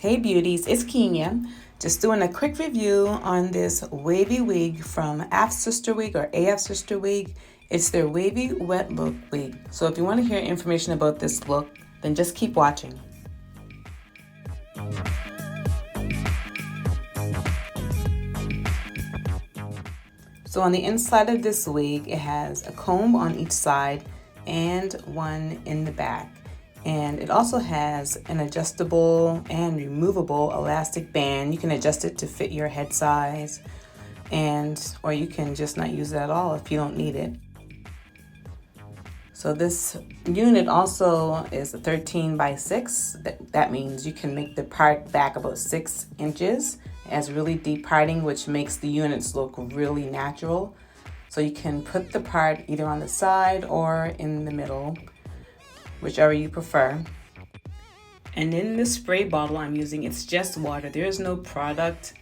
Hey beauties, it's Kenya. Just doing a quick review on this wavy wig from Afsisterwig or Afsisterwig. It's their wavy wet look wig. So if you want to hear information about this look, then just keep watching. So on the inside of this wig, it has a comb on each side and one in the back. And it also has an adjustable and removable elastic band. You can adjust it to fit your head size, or you can just not use it at all if you don't need it. So this unit also is a 13 by 6. That means you can make the part back about 6 inches. It has really deep parting, which makes the units look really natural. So you can put the part either on the side or in the middle, whichever you prefer. And in the spray bottle I'm using, it's just water. There is no product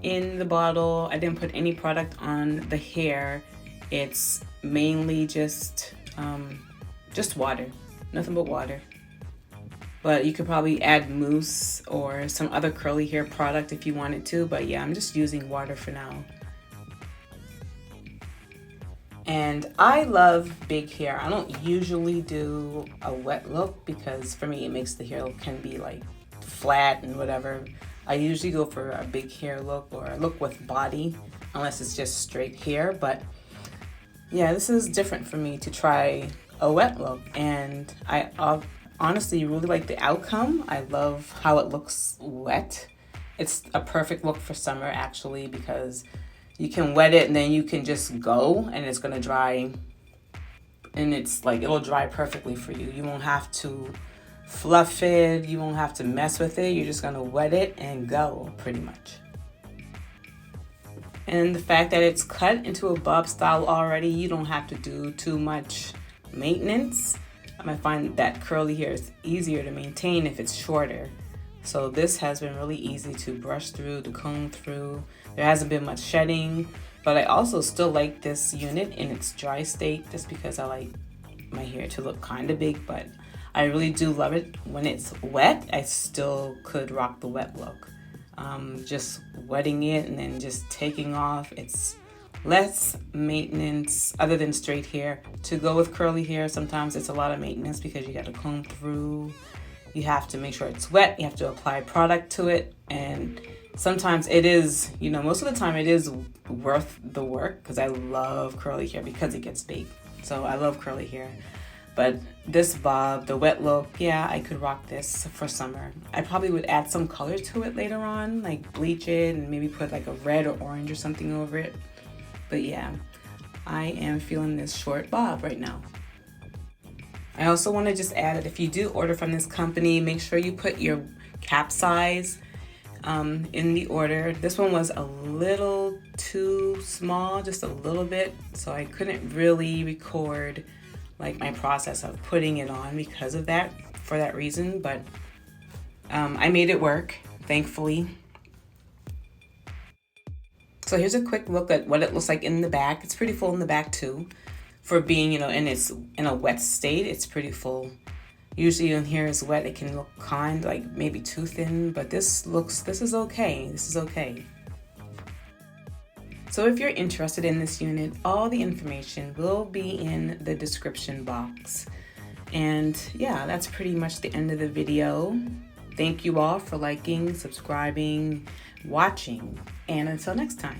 in the bottle. I didn't put any product on the hair. It's mainly just water, nothing but water. But you could probably add mousse or some other curly hair product if you wanted to. But yeah, I'm just using water for now. And I love big hair. I don't usually do a wet look because for me it makes the hair can be like flat and whatever. I usually go for a big hair look or a look with body, unless it's just straight hair. But yeah, this is different for me to try a wet look, and I honestly really like the outcome. I love how it looks wet. It's a perfect look for summer actually, because you can wet it and then you can just go and it's gonna dry, and it'll dry perfectly for you. You won't have to fluff it, you won't have to mess with it. You're just gonna wet it and go pretty much. And the fact that it's cut into a bob style already, you don't have to do too much maintenance. I find that curly hair is easier to maintain if it's shorter. So this has been really easy to brush through, to comb through. There hasn't been much shedding, but I also still like this unit in its dry state just because I like my hair to look kind of big, but I really do love it when it's wet. I still could rock the wet look. Just wetting it and then just taking off. It's less maintenance other than straight hair. To go with curly hair, sometimes it's a lot of maintenance because you got to comb through. You have to make sure it's wet. You have to apply product to it. And sometimes it is, most of the time it is worth the work because I love curly hair because it gets big. So I love curly hair. But this bob, the wet look, yeah, I could rock this for summer. I probably would add some color to it later on, like bleach it and maybe put like a red or orange or something over it. But yeah, I am feeling this short bob right now. I also want to just add that if you do order from this company, make sure you put your cap size in the order. This one was a little too small, just a little bit, so I couldn't really record like my process of putting it on because of that, for that reason. But I made it work, thankfully. So here's a quick look at what it looks like in the back. It's pretty full in the back too. For being, in a wet state, it's pretty full. Usually when hair is wet, it can look kind like maybe too thin, but this is okay. This is okay. So if you're interested in this unit, all the information will be in the description box. And yeah, that's pretty much the end of the video. Thank you all for liking, subscribing, watching, and until next time.